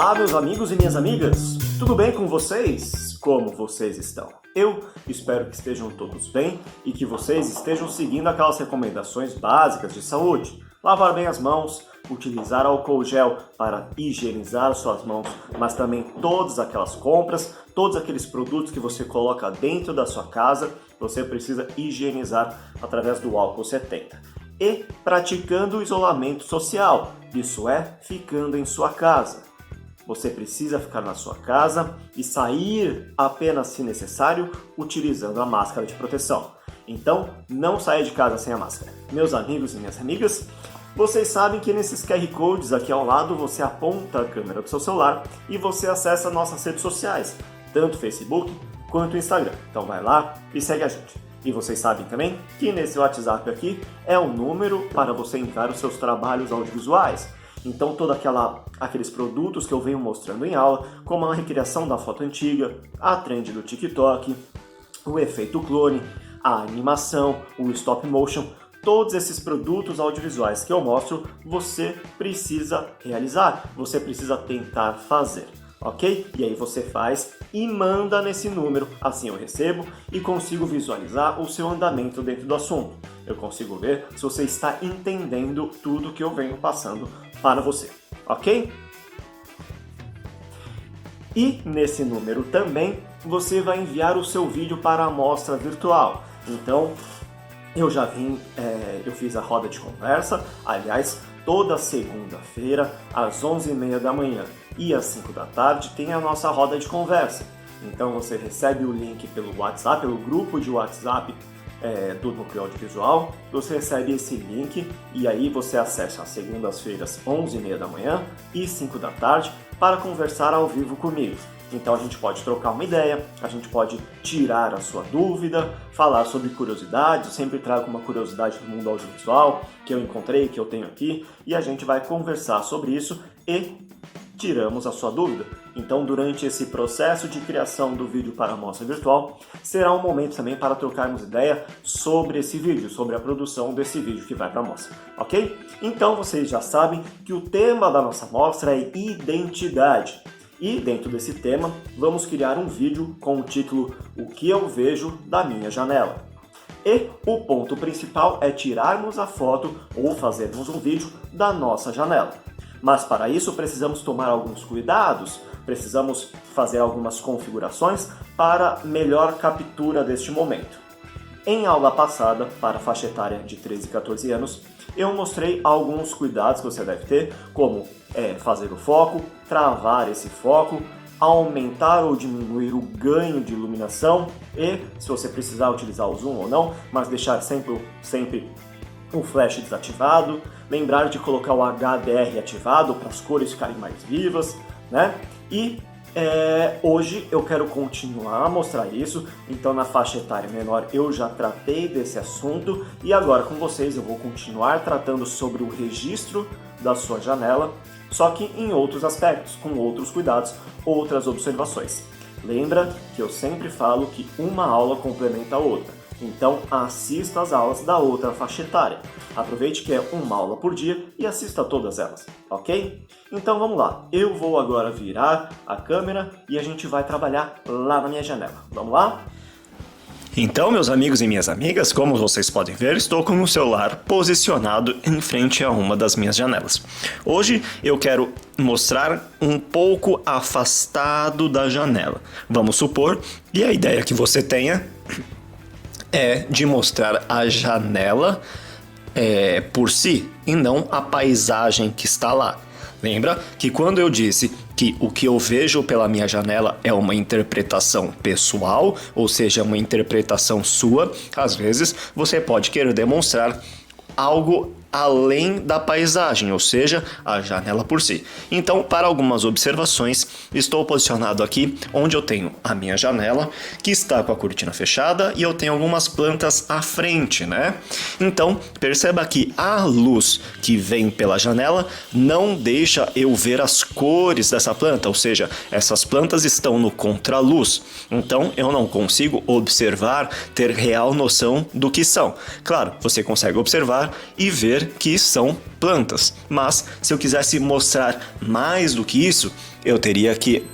Olá, meus amigos e minhas amigas, tudo bem com vocês? Como vocês estão? Eu espero que estejam todos bem e que vocês estejam seguindo aquelas recomendações básicas de saúde. Lavar bem as mãos, utilizar álcool gel para higienizar suas mãos, mas também todas aquelas compras, todos aqueles produtos que você coloca dentro da sua casa, você precisa higienizar através do álcool 70. E praticando o isolamento social, isso é, ficando em sua casa. Você precisa ficar na sua casa e sair apenas se necessário, utilizando a máscara de proteção. Então, não saia de casa sem a máscara. Meus amigos e minhas amigas, vocês sabem que nesses QR Codes aqui ao lado você aponta a câmera do seu celular e você acessa nossas redes sociais, tanto o Facebook quanto o Instagram. Então vai lá e segue a gente. E vocês sabem também que nesse WhatsApp aqui é o número para você enviar os seus trabalhos audiovisuais. Então todos aqueles produtos que eu venho mostrando em aula, como a recriação da foto antiga, a trend do TikTok, o efeito clone, a animação, o stop motion, todos esses produtos audiovisuais que eu mostro, você precisa realizar, você precisa tentar fazer, ok? E aí você faz e manda nesse número, assim eu recebo e consigo visualizar o seu andamento dentro do assunto. Eu consigo ver se você está entendendo tudo que eu venho passando para você, ok? E nesse número também você vai enviar o seu vídeo para a amostra virtual. Então, eu fiz a roda de conversa, aliás, toda segunda-feira, às 11h30 da manhã e às 5 da tarde, tem a nossa roda de conversa. Então você recebe o link pelo WhatsApp, pelo grupo de WhatsApp do Núcleo Audiovisual, você recebe esse link e aí você acessa às segundas-feiras, 11h30 da manhã e 5 da tarde, para conversar ao vivo comigo. Então a gente pode trocar uma ideia, a gente pode tirar a sua dúvida, falar sobre curiosidades, eu sempre trago uma curiosidade do mundo audiovisual que eu encontrei, que eu tenho aqui, e a gente vai conversar sobre isso e tiramos a sua dúvida. Então durante esse processo de criação do vídeo para a amostra virtual, será um momento também para trocarmos ideia sobre esse vídeo, sobre a produção desse vídeo que vai para a amostra, ok? Então vocês já sabem que o tema da nossa amostra é identidade. E dentro desse tema, vamos criar um vídeo com o título O que eu vejo da minha janela. E o ponto principal é tirarmos a foto ou fazermos um vídeo da nossa janela. Mas para isso precisamos tomar alguns cuidados, precisamos fazer algumas configurações para melhor captura deste momento. Em aula passada, para a faixa etária de 13 e 14 anos, eu mostrei alguns cuidados que você deve ter, como fazer o foco, travar esse foco, aumentar ou diminuir o ganho de iluminação e, se você precisar, utilizar o zoom ou não, mas deixar sempre o flash desativado, lembrar de colocar o HDR ativado para as cores ficarem mais vivas, né? E hoje eu quero continuar a mostrar isso, então na faixa etária menor eu já tratei desse assunto e agora com vocês eu vou continuar tratando sobre o registro da sua janela, só que em outros aspectos, com outros cuidados, outras observações. Lembra que eu sempre falo que uma aula complementa a outra, então assista às aulas da outra faixa etária. Aproveite que é uma aula por dia e assista todas elas, ok? Então vamos lá, eu vou agora virar a câmera e a gente vai trabalhar lá na minha janela. Vamos lá? Então, meus amigos e minhas amigas, como vocês podem ver, estou com o celular posicionado em frente a uma das minhas janelas. Hoje eu quero mostrar um pouco afastado da janela. Vamos supor que a ideia que você tenha é de mostrar a janela por si e não a paisagem que está lá. Lembra que quando eu disse que o que eu vejo pela minha janela é uma interpretação pessoal, ou seja, uma interpretação sua, às vezes você pode querer demonstrar algo além da paisagem, ou seja, a janela por si. Então, para algumas observações, estou posicionado aqui onde eu tenho a minha janela, que está com a cortina fechada, e eu tenho algumas plantas à frente, né? Então, perceba que a luz que vem pela janela não deixa eu ver as cores dessa planta, ou seja, essas plantas estão no contraluz. Então, eu não consigo observar, ter real noção do que são. Claro, você consegue observar e ver dizer que são plantas. Mas se eu quisesse mostrar mais do que isso, eu teria que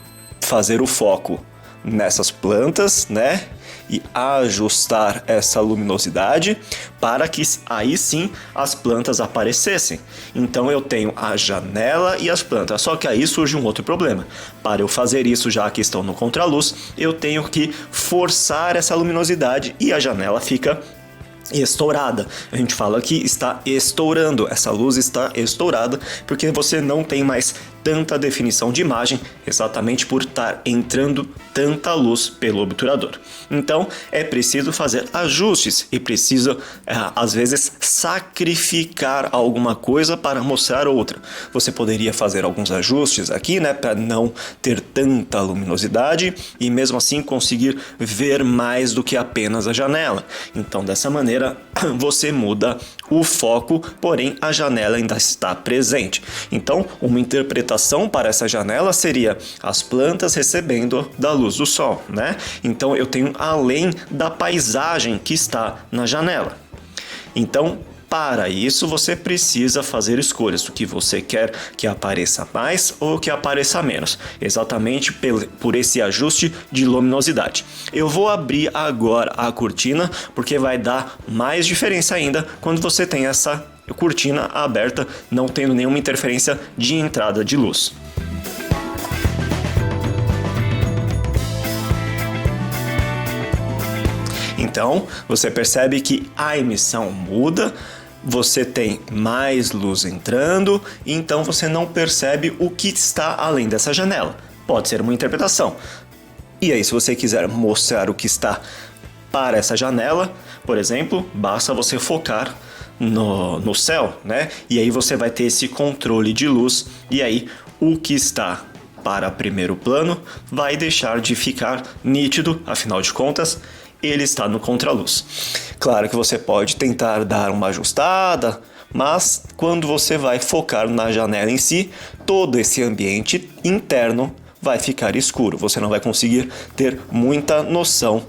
fazer o foco nessas plantas, né? E ajustar essa luminosidade para que aí sim as plantas aparecessem. Então eu tenho a janela e as plantas, só que aí surge um outro problema. Para eu fazer isso, já que estão no contraluz, eu tenho que forçar essa luminosidade e a janela fica estourada. A gente fala que está estourando, essa luz está estourada porque você não tem mais tanta definição de imagem, exatamente por estar entrando tanta luz pelo obturador. Então é preciso fazer ajustes e precisa às vezes sacrificar alguma coisa para mostrar outra. Você poderia fazer alguns ajustes aqui, né, para não ter tanta luminosidade e mesmo assim conseguir ver mais do que apenas a janela. Então dessa maneira você muda o foco, porém a janela ainda está presente. Então uma interpretação para essa janela seria as plantas recebendo da luz do sol, né? Então eu tenho além da paisagem que está na janela. Então, para isso você precisa fazer escolhas do que você quer que apareça mais ou que apareça menos, exatamente por esse ajuste de luminosidade. Eu vou abrir agora a cortina porque vai dar mais diferença ainda quando você tem essa cortina aberta, não tendo nenhuma interferência de entrada de luz. Então, você percebe que a emissão muda, você tem mais luz entrando, então você não percebe o que está além dessa janela. Pode ser uma interpretação. E aí, se você quiser mostrar o que está para essa janela, por exemplo, basta você focar no céu, né? E aí você vai ter esse controle de luz, e aí o que está para primeiro plano vai deixar de ficar nítido, afinal de contas, ele está no contraluz. Claro que você pode tentar dar uma ajustada, mas quando você vai focar na janela em si, todo esse ambiente interno vai ficar escuro. Você não vai conseguir ter muita noção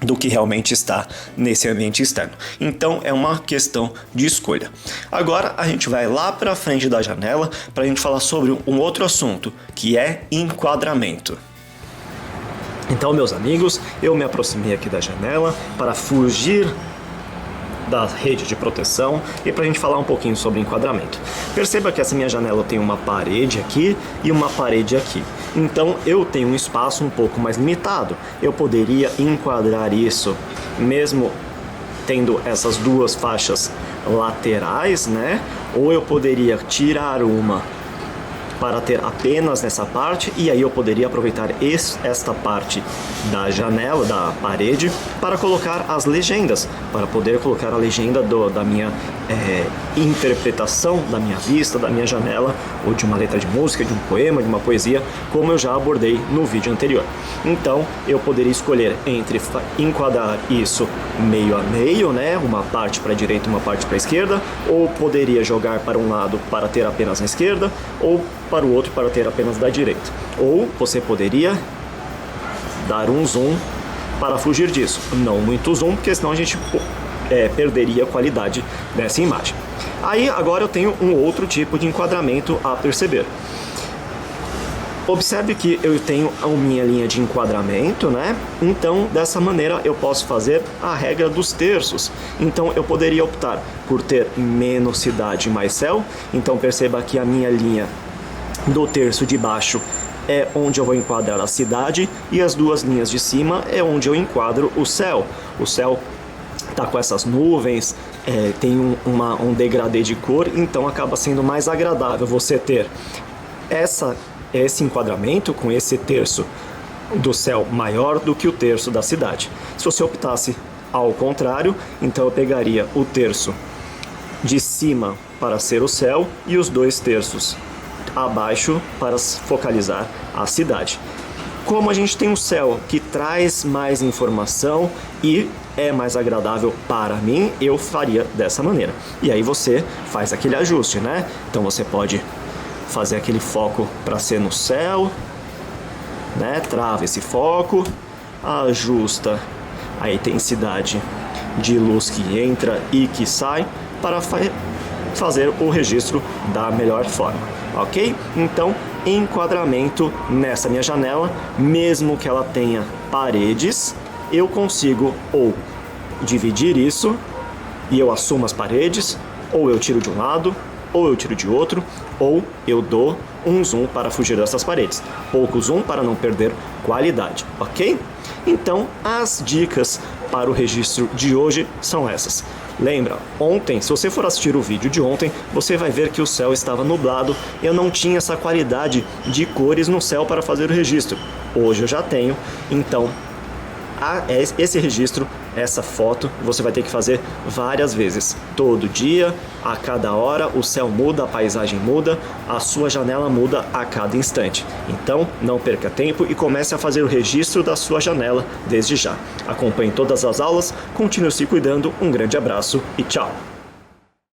do que realmente está nesse ambiente externo. Então é uma questão de escolha. Agora a gente vai lá para frente da janela para a gente falar sobre um outro assunto, que é enquadramento. Então, meus amigos, eu me aproximei aqui da janela para fugir da rede de proteção e para a gente falar um pouquinho sobre enquadramento. Perceba que essa minha janela tem uma parede aqui e uma parede aqui. Então eu tenho um espaço um pouco mais limitado. Eu poderia enquadrar isso mesmo tendo essas duas faixas laterais, né? Ou eu poderia tirar uma para ter apenas nessa parte, e aí eu poderia aproveitar esta parte da janela, da parede, para colocar as legendas, para poder colocar a legenda da minha interpretação, da minha vista, da minha janela, ou de uma letra de música, de um poema, de uma poesia, como eu já abordei no vídeo anterior. Então eu poderia escolher entre enquadrar isso meio a meio, né, uma parte para a direita e uma parte para a esquerda, ou poderia jogar para um lado para ter apenas na esquerda, ou para o outro para ter apenas da direita. Ou você poderia dar um zoom para fugir disso. Não muito zoom, porque senão a gente perderia a qualidade dessa imagem. Aí agora eu tenho um outro tipo de enquadramento a perceber. Observe que eu tenho a minha linha de enquadramento, né? Então, dessa maneira eu posso fazer a regra dos terços. Então, eu poderia optar por ter menos cidade e mais céu. Então, perceba que a minha linha do terço de baixo é onde eu vou enquadrar a cidade e as duas linhas de cima é onde eu enquadro o céu. O céu tá com essas nuvens, tem um degradê de cor, então acaba sendo mais agradável você ter esse enquadramento com esse terço do céu maior do que o terço da cidade. Se você optasse ao contrário, então eu pegaria o terço de cima para ser o céu e os dois terços abaixo para focalizar a cidade. Como a gente tem um céu que traz mais informação e é mais agradável para mim, eu faria dessa maneira. E aí você faz aquele ajuste, né? Então você pode fazer aquele foco para ser no céu, né? Trava esse foco, ajusta a intensidade de luz que entra e que sai para fazer o registro da melhor forma, ok? Então, enquadramento nessa minha janela, mesmo que ela tenha paredes, eu consigo ou dividir isso e eu assumo as paredes, ou eu tiro de um lado, ou eu tiro de outro, ou eu dou um zoom para fugir dessas paredes. Pouco zoom para não perder qualidade, ok? Então, as dicas para o registro de hoje são essas. Lembra, ontem, se você for assistir o vídeo de ontem, você vai ver que o céu estava nublado e eu não tinha essa qualidade de cores no céu para fazer o registro. Hoje eu já tenho, então esse registro, essa foto, você vai ter que fazer várias vezes. Todo dia, a cada hora, o céu muda, a paisagem muda, a sua janela muda a cada instante. Então, não perca tempo e comece a fazer o registro da sua janela desde já. Acompanhe todas as aulas, continue se cuidando, um grande abraço e tchau!